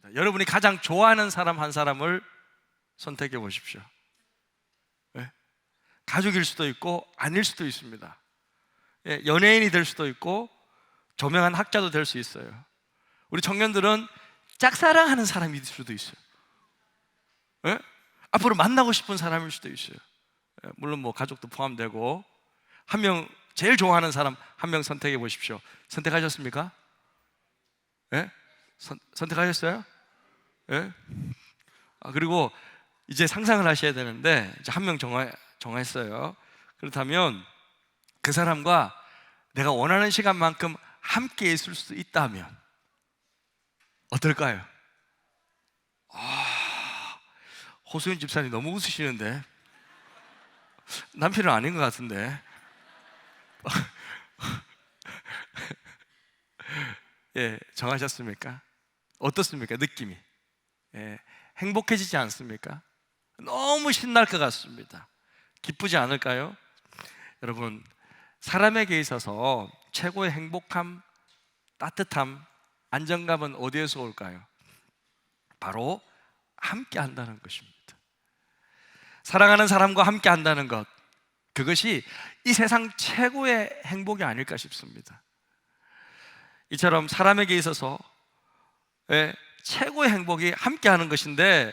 있습니다. 여러분이 가장 좋아하는 사람 한 사람을 선택해 보십시오. 네? 가족일 수도 있고 아닐 수도 있습니다. 연예인이 될 수도 있고 저명한 학자도 될 수 있어요. 우리 청년들은 짝사랑하는 사람일 수도 있어요. 네? 앞으로 만나고 싶은 사람일 수도 있어요. 물론 뭐 가족도 포함되고, 한 명 제일 좋아하는 사람 한 명 선택해 보십시오. 선택하셨습니까? 예? 선택하셨어요? 예? 그리고 이제 상상을 하셔야 되는데, 이제 한 명 정했어요. 그렇다면 그 사람과 내가 원하는 시간만큼 함께 있을 수 있다면 어떨까요? 호수연 집사님 너무 웃으시는데, 남편은 아닌 것 같은데. 예, 정하셨습니까? 어떻습니까? 느낌이 행복해지지 않습니까? 너무 신날 것 같습니다. 기쁘지 않을까요? 여러분, 사람에게 있어서 최고의 행복함, 따뜻함, 안정감은 어디에서 올까요? 바로 함께 한다는 것입니다. 사랑하는 사람과 함께 한다는 것, 그것이 이 세상 최고의 행복이 아닐까 싶습니다. 이처럼 사람에게 있어서 최고의 행복이 함께 하는 것인데,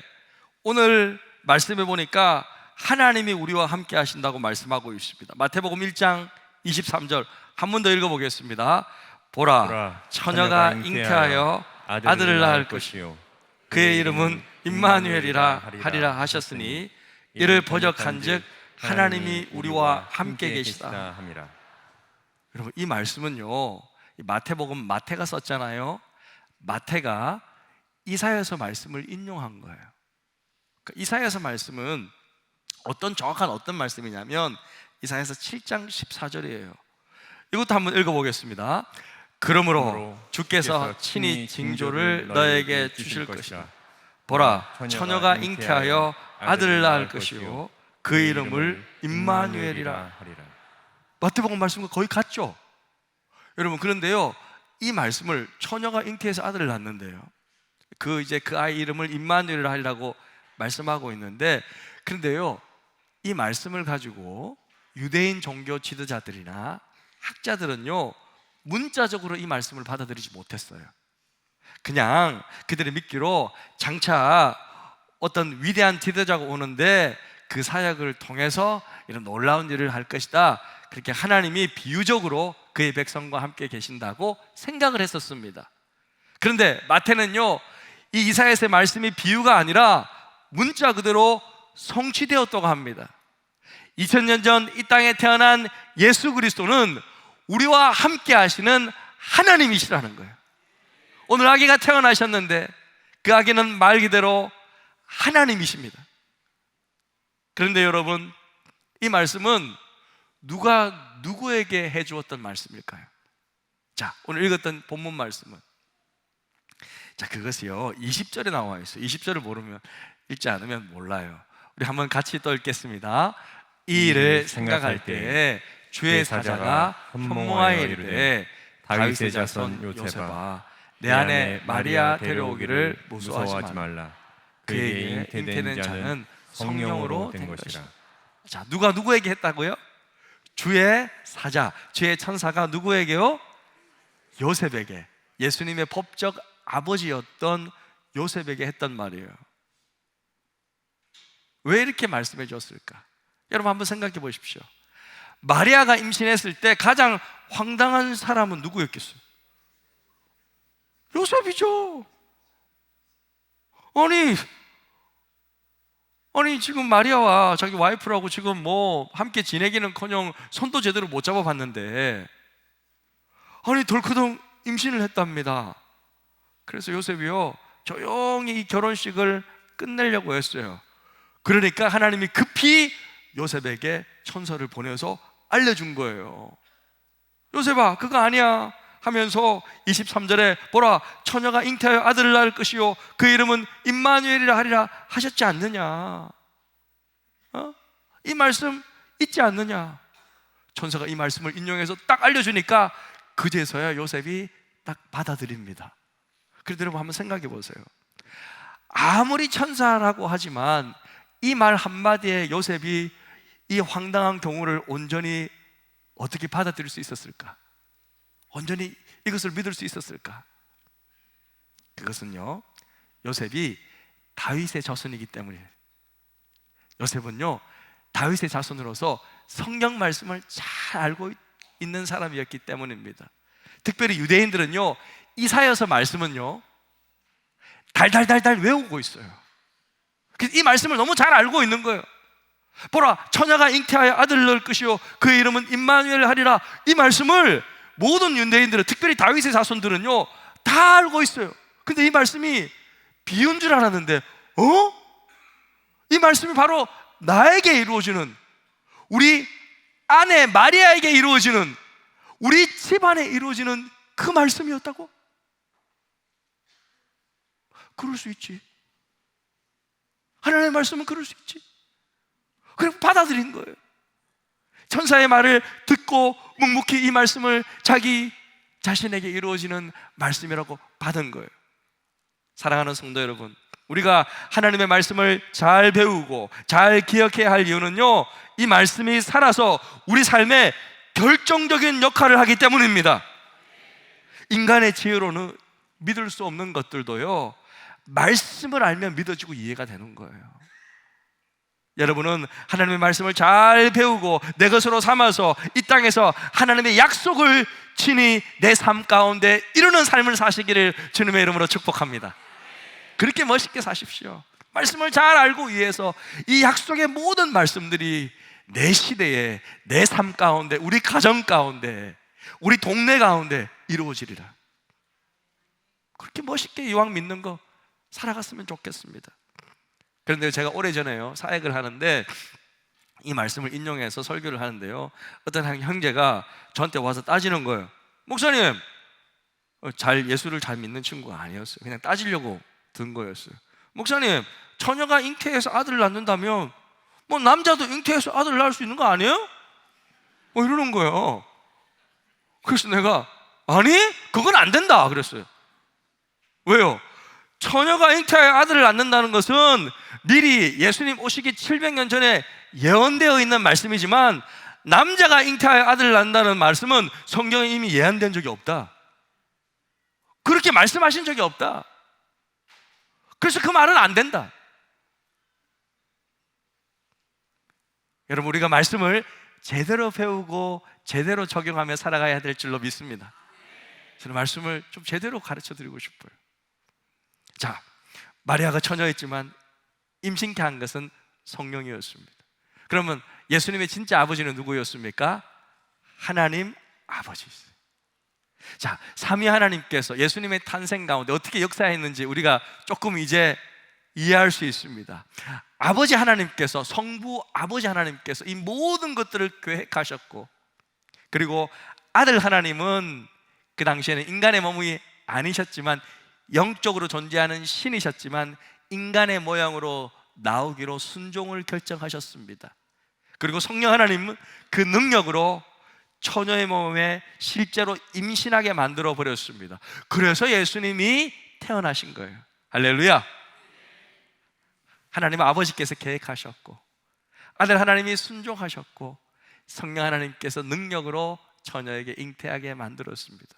오늘 말씀해 보니까 하나님이 우리와 함께 하신다고 말씀하고 있습니다. 마태복음 1장 23절 한 번 더 읽어보겠습니다. 보라, 처녀가 잉태하여 아들을 낳을 것이요 그의 이름은 임마누엘이라 하리라 하셨으니, 이를 번역한즉 하나님이 우리와 함께 계시다 함이라. 여러분, 이 말씀은요, 마태복음 마태가 썼잖아요. 마태가 이사야서 말씀을 인용한 거예요. 그러니까 이사야서 말씀은 정확한 어떤 말씀이냐면 이사야서 7장 14절이에요. 이것도 한번 읽어보겠습니다. 그러므로 주께서 친히 징조를 너에게 주실 것이라. 보라, 처녀가 잉태하여 아들을 낳을 것이요 그 이름을 임마누엘이라 하리라. 마태복음 말씀과 거의 같죠? 여러분, 그런데요, 이 말씀을 처녀가 잉태해서 아들을 낳는데요, 그 아이 이름을 임마누엘이라 하리라고 말씀하고 있는데, 그런데요, 이 말씀을 가지고 유대인 종교 지도자들이나 학자들은요, 문자적으로 이 말씀을 받아들이지 못했어요. 그냥 그들의 믿기로 장차 어떤 위대한 지도자가 오는데 그 사역을 통해서 이런 놀라운 일을 할 것이다, 그렇게 하나님이 비유적으로 그의 백성과 함께 계신다고 생각을 했었습니다. 그런데 마태는요, 이 이사야서의 말씀이 비유가 아니라 문자 그대로 성취되었다고 합니다. 2000년 전 이 땅에 태어난 예수 그리스도는 우리와 함께 하시는 하나님이시라는 거예요. 오늘 아기가 태어나셨는데 그 아기는 말 그대로 하나님이십니다. 그런데 여러분, 이 말씀은 누가 누구에게 해주었던 말씀일까요? 자, 오늘 읽었던 본문 말씀은, 자, 그것이요 20절에 나와 있어요. 20절을 모르면, 읽지 않으면 몰라요. 우리 한번 같이 또 읽겠습니다. 이 일을 생각할 때에 주의 사자가 현몽하여 이르되, 다윗의 자손 요셉아, 내 아내 마리아 데려오기를 무서워하지 말라. 그에게 잉태된 자는 성령으로 된 것이라. 자, 누가 누구에게 했다고요? 주의 사자, 주의 천사가 누구에게요? 요셉에게, 예수님의 법적 아버지였던 요셉에게 했단 말이에요. 왜 이렇게 말씀해 줬을까? 여러분, 한번 생각해 보십시오. 마리아가 임신했을 때 가장 황당한 사람은 누구였겠어요? 요셉이죠. 아니 지금 마리아와 자기 와이프라고 지금 뭐 함께 지내기는커녕 손도 제대로 못 잡아봤는데, 아니 덜커덩 임신을 했답니다. 그래서 요셉이요, 조용히 이 결혼식을 끝내려고 했어요. 그러니까 하나님이 급히 요셉에게 천사를 보내서 알려준 거예요. 요셉아, 그거 아니야 하면서 23절에 보라, 처녀가 잉태하여 아들을 낳을 것이요 그 이름은 임마누엘이라 하리라 하셨지 않느냐? 이 말씀 있지 않느냐? 천사가 이 말씀을 인용해서 딱 알려주니까 그제서야 요셉이 딱 받아들입니다. 그래도 여러분, 한번 생각해 보세요. 아무리 천사라고 하지만 이 말 한마디에 요셉이 이 황당한 경우를 온전히 어떻게 받아들일 수 있었을까? 온전히 이것을 믿을 수 있었을까? 그것은요, 요셉이 다윗의 자손이기 때문이에요. 요셉은요, 다윗의 자손으로서 성경 말씀을 잘 알고 있는 사람이었기 때문입니다. 특별히 유대인들은요, 이사야서 말씀은요 달달달달 외우고 있어요. 이 말씀을 너무 잘 알고 있는 거예요. 보라, 처녀가 잉태하여 아들을 낳을 것이요 그의 이름은 임마누엘 하리라. 이 말씀을 모든 유대인들은, 특별히 다윗의 자손들은요 다 알고 있어요. 근데 이 말씀이 비유인 줄 알았는데, 이 말씀이 바로 나에게 이루어지는, 우리 아내 마리아에게 이루어지는, 우리 집안에 이루어지는 그 말씀이었다고? 그럴 수 있지. 하나님의 말씀은 그럴 수 있지. 그리고 받아들인 거예요. 천사의 말을 듣고 묵묵히 이 말씀을 자기 자신에게 이루어지는 말씀이라고 받은 거예요. 사랑하는 성도 여러분, 우리가 하나님의 말씀을 잘 배우고 잘 기억해야 할 이유는요, 이 말씀이 살아서 우리 삶에 결정적인 역할을 하기 때문입니다. 인간의 지혜로는 믿을 수 없는 것들도요, 말씀을 알면 믿어지고 이해가 되는 거예요. 여러분은 하나님의 말씀을 잘 배우고 내 것으로 삼아서 이 땅에서 하나님의 약속을 친히 내 삶 가운데 이루는 삶을 사시기를 주님의 이름으로 축복합니다. 그렇게 멋있게 사십시오. 말씀을 잘 알고 이해해서 이 약속의 모든 말씀들이 내 시대에, 내 삶 가운데, 우리 가정 가운데, 우리 동네 가운데 이루어지리라. 그렇게 멋있게 이왕 믿는 거 살아갔으면 좋겠습니다. 그런데 제가 오래전에요, 사역을 하는데 이 말씀을 인용해서 설교를 하는데요, 어떤 형제가 저한테 와서 따지는 거예요. 목사님, 예수를 잘 믿는 친구가 아니었어요. 그냥 따지려고 든 거였어요. 목사님, 처녀가 잉태해서 아들을 낳는다면 뭐 남자도 잉태해서 아들을 낳을 수 있는 거 아니에요? 이러는 거예요. 그래서 내가, 아니, 그건 안 된다 그랬어요. 왜요? 처녀가 잉태하여 아들을 낳는다는 것은 미리 예수님 오시기 700년 전에 예언되어 있는 말씀이지만, 남자가 잉태하여 아들을 낳는다는 말씀은 성경에 이미 예언된 적이 없다. 그렇게 말씀하신 적이 없다. 그래서 그 말은 안 된다. 여러분, 우리가 말씀을 제대로 배우고 제대로 적용하며 살아가야 될 줄로 믿습니다. 저는 말씀을 좀 제대로 가르쳐 드리고 싶어요. 자, 마리아가 처녀였지만 임신케 한 것은 성령이었습니다. 그러면 예수님의 진짜 아버지는 누구였습니까? 하나님 아버지였어요. 자, 삼위 하나님께서 예수님의 탄생 가운데 어떻게 역사했는지 우리가 조금 이제 이해할 수 있습니다. 아버지 하나님께서, 성부 아버지 하나님께서 이 모든 것들을 계획하셨고, 그리고 아들 하나님은 그 당시에는 인간의 몸이 아니셨지만 영적으로 존재하는 신이셨지만 인간의 모양으로 나오기로 순종을 결정하셨습니다. 그리고 성령 하나님은 그 능력으로 처녀의 몸에 실제로 임신하게 만들어 버렸습니다. 그래서 예수님이 태어나신 거예요. 할렐루야. 하나님 아버지께서 계획하셨고, 아들 하나님이 순종하셨고, 성령 하나님께서 능력으로 처녀에게 잉태하게 만들었습니다.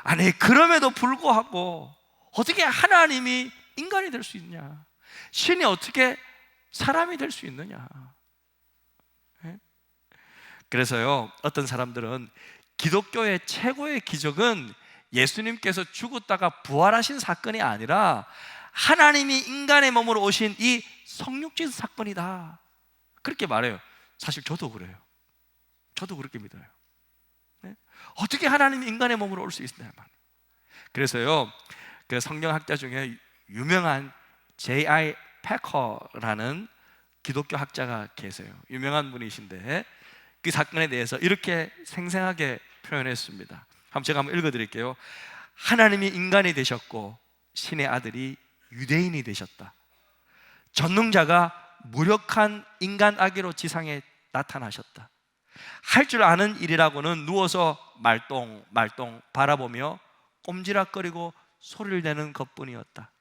아니, 그럼에도 불구하고 어떻게 하나님이 인간이 될 수 있냐? 신이 어떻게 사람이 될 수 있느냐? 그래서요, 어떤 사람들은 기독교의 최고의 기적은 예수님께서 죽었다가 부활하신 사건이 아니라 하나님이 인간의 몸으로 오신 이 성육신 사건이다, 그렇게 말해요. 사실 저도 그래요. 저도 그렇게 믿어요. 어떻게 하나님이 인간의 몸으로 올 수 있느냐. 그래서요, 그 성경학자 중에 유명한 J.I. 패커라는 기독교 학자가 계세요. 유명한 분이신데 그 사건에 대해서 이렇게 생생하게 표현했습니다. 제가 한번 읽어드릴게요. 하나님이 인간이 되셨고 신의 아들이 유대인이 되셨다. 전능자가 무력한 인간 아기로 지상에 나타나셨다. 할 줄 아는 일이라고는 누워서 말똥 바라보며 꼼지락거리고 소리를 내는 것뿐이었다.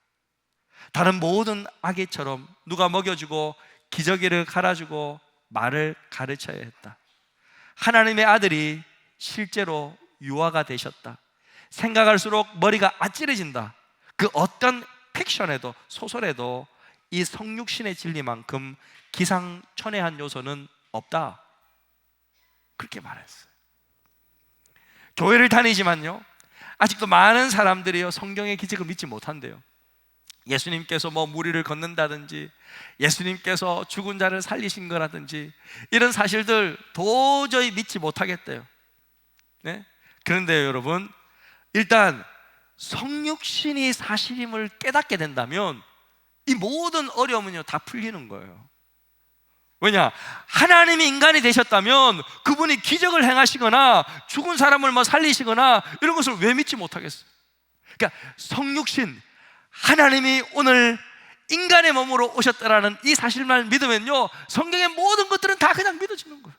다른 모든 아기처럼 누가 먹여주고 기저귀를 갈아주고 말을 가르쳐야 했다. 하나님의 아들이 실제로 유아가 되셨다. 생각할수록 머리가 아찔해진다. 그 어떤 픽션에도, 소설에도 이 성육신의 진리만큼 기상천외한 요소는 없다. 그렇게 말했어요. 교회를 다니지만요, 아직도 많은 사람들이요 성경의 기적을 믿지 못한대요. 예수님께서 뭐 무리를 걷는다든지, 예수님께서 죽은 자를 살리신 거라든지, 이런 사실들 도저히 믿지 못하겠대요. 네? 그런데 여러분, 일단 성육신이 사실임을 깨닫게 된다면 이 모든 어려움은요 다 풀리는 거예요. 왜냐? 하나님이 인간이 되셨다면 그분이 기적을 행하시거나 죽은 사람을 뭐 살리시거나 이런 것을 왜 믿지 못하겠어요? 그러니까 성육신, 하나님이 오늘 인간의 몸으로 오셨다라는 이 사실만 믿으면요 성경의 모든 것들은 다 그냥 믿어지는 거예요.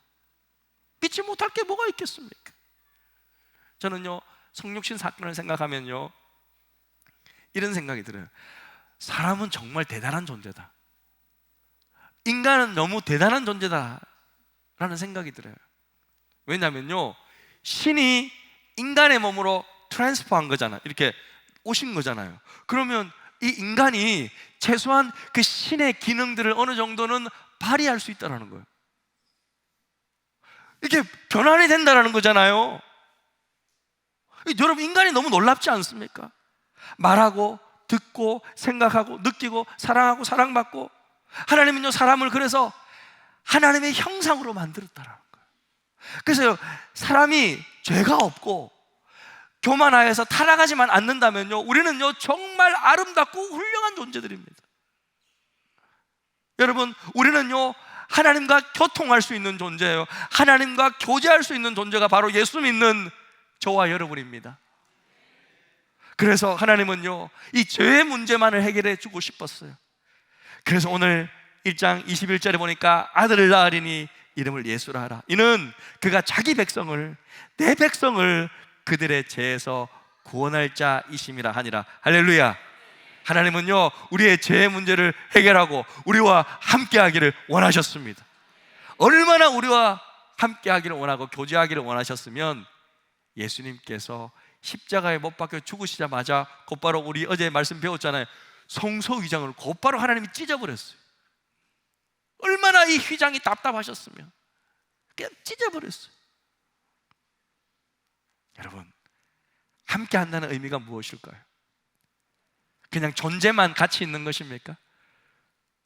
믿지 못할 게 뭐가 있겠습니까? 저는요 성육신 사건을 생각하면요 이런 생각이 들어요. 사람은 정말 대단한 존재다. 인간은 너무 대단한 존재다라는 생각이 들어요. 왜냐면요 신이 인간의 몸으로 트랜스퍼한 거잖아요. 이렇게 오신 거잖아요. 그러면 이 인간이 최소한 그 신의 기능들을 어느 정도는 발휘할 수 있다는 거예요. 이게 변환이 된다는 거잖아요. 여러분, 인간이 너무 놀랍지 않습니까? 말하고 듣고 생각하고 느끼고 사랑하고 사랑받고, 하나님은요 사람을 그래서 하나님의 형상으로 만들었다는 거예요. 그래서 사람이 죄가 없고 교만하여서 타락하지만 않는다면요 우리는요 정말 아름답고 훌륭한 존재들입니다. 여러분, 우리는요 하나님과 교통할 수 있는 존재예요. 하나님과 교제할 수 있는 존재가 바로 예수 믿는 저와 여러분입니다. 그래서 하나님은요 이 죄의 문제만을 해결해 주고 싶었어요. 그래서 오늘 1장 21절에 보니까 아들을 낳으리니 이름을 예수라 하라. 이는 그가 자기 백성을, 내 백성을 그들의 죄에서 구원할 자이심이라 하니라. 할렐루야. 하나님은요 우리의 죄의 문제를 해결하고 우리와 함께 하기를 원하셨습니다. 얼마나 우리와 함께 하기를 원하고 교제하기를 원하셨으면 예수님께서 십자가에 못 박혀 죽으시자마자 곧바로, 우리 어제 말씀 배웠잖아요, 성소 휘장을 곧바로 하나님이 찢어버렸어요. 얼마나 이 휘장이 답답하셨으면 그냥 찢어버렸어요. 여러분, 함께 한다는 의미가 무엇일까요? 그냥 존재만 가치 있는 것입니까?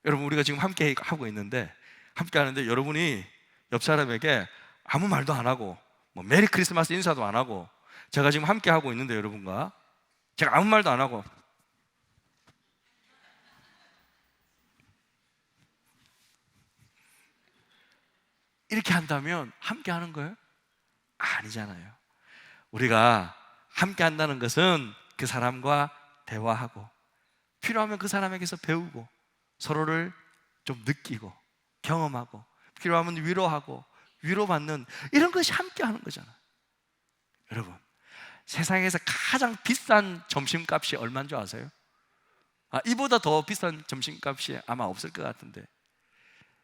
여러분, 우리가 지금 함께 하고 있는데, 함께 하는데 여러분이 옆 사람에게 아무 말도 안 하고 뭐 메리 크리스마스 인사도 안 하고, 제가 지금 함께 하고 있는데 여러분과 제가 아무 말도 안 하고 이렇게 한다면 함께 하는 거예요? 아니잖아요. 우리가 함께 한다는 것은 그 사람과 대화하고, 필요하면 그 사람에게서 배우고, 서로를 좀 느끼고 경험하고, 필요하면 위로하고 위로받는, 이런 것이 함께 하는 거잖아요. 여러분, 세상에서 가장 비싼 점심값이 얼마인 줄 아세요? 이보다 더 비싼 점심값이 아마 없을 것 같은데,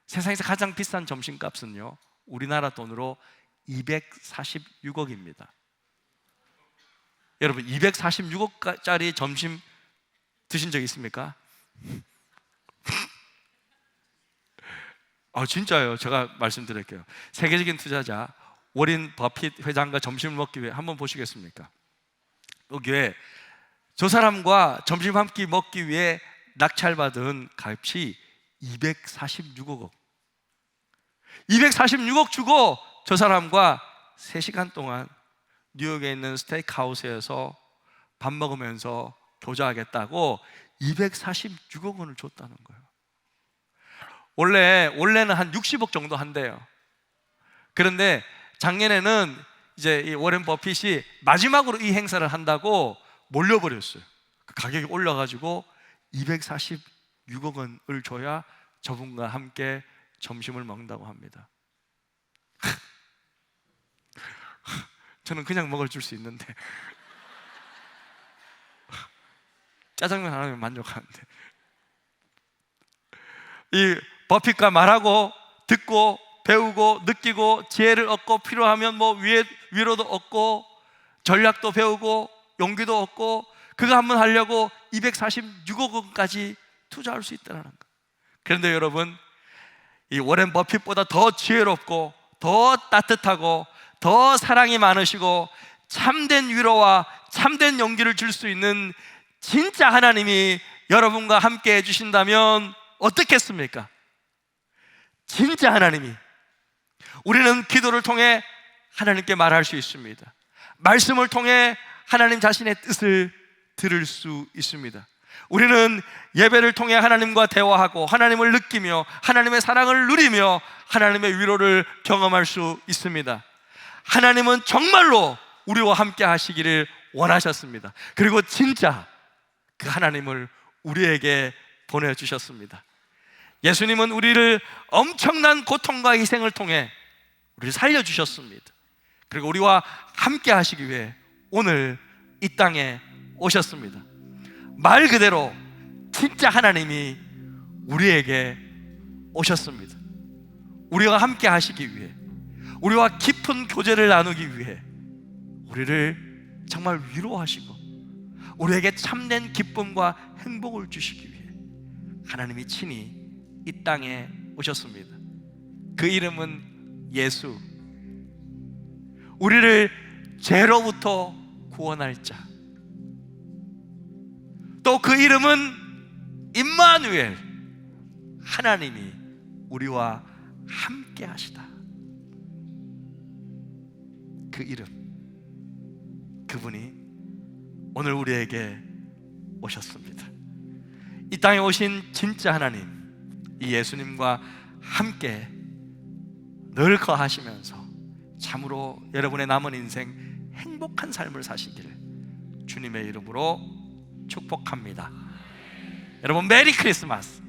세상에서 가장 비싼 점심값은요 우리나라 돈으로 246억입니다. 여러분, 246억짜리 점심 드신 적 있습니까? 진짜요. 제가 말씀드릴게요. 세계적인 투자자 워렌 버핏 회장과 점심을 먹기 위해, 한번 보시겠습니까? 여기에 저 사람과 점심 한 끼 먹기 위해 낙찰받은 값이 246억 원. 246억 주고 저 사람과 3시간 동안 뉴욕에 있는 스테이크하우스에서 밥 먹으면서 교제하겠다고 246억 원을 줬다는 거예요. 원래는 한 60억 정도 한대요. 그런데 작년에는 이제 이 워렌 버핏이 마지막으로 이 행사를 한다고 몰려버렸어요. 그 가격이 올라가지고 246억 원을 줘야 저분과 함께 점심을 먹는다고 합니다. 저는 그냥 먹을 줄 수 있는데 짜장면 하나면 만족하는데 이 버핏과 말하고 듣고 배우고 느끼고 지혜를 얻고 필요하면 뭐 위로도 얻고 전략도 배우고 용기도 얻고 그거 한번 하려고 246억 원까지 투자할 수 있다는 거. 그런데 여러분, 이 워렌 버핏보다 더 지혜롭고 더 따뜻하고 더 사랑이 많으시고 참된 위로와 참된 용기를 줄 수 있는 진짜 하나님이 여러분과 함께 해주신다면 어떻겠습니까? 진짜 하나님이, 우리는 기도를 통해 하나님께 말할 수 있습니다. 말씀을 통해 하나님 자신의 뜻을 들을 수 있습니다. 우리는 예배를 통해 하나님과 대화하고 하나님을 느끼며 하나님의 사랑을 누리며 하나님의 위로를 경험할 수 있습니다. 하나님은 정말로 우리와 함께 하시기를 원하셨습니다. 그리고 진짜 그 하나님을 우리에게 보내주셨습니다. 예수님은 우리를 엄청난 고통과 희생을 통해 우리를 살려주셨습니다. 그리고 우리와 함께 하시기 위해 오늘 이 땅에 오셨습니다. 말 그대로 진짜 하나님이 우리에게 오셨습니다. 우리와 함께 하시기 위해, 우리와 깊은 교제를 나누기 위해, 우리를 정말 위로하시고 우리에게 참된 기쁨과 행복을 주시기 위해 하나님이 친히 이 땅에 오셨습니다. 그 이름은 예수. 우리를 죄로부터 구원할 자. 또 그 이름은 임마누엘, 하나님이 우리와 함께 하시다. 그 이름, 그분이 오늘 우리에게 오셨습니다. 이 땅에 오신 진짜 하나님, 이 예수님과 함께 늘 거하시면서 참으로 여러분의 남은 인생 행복한 삶을 사시기를 주님의 이름으로 축복합니다. 여러분, 메리 크리스마스.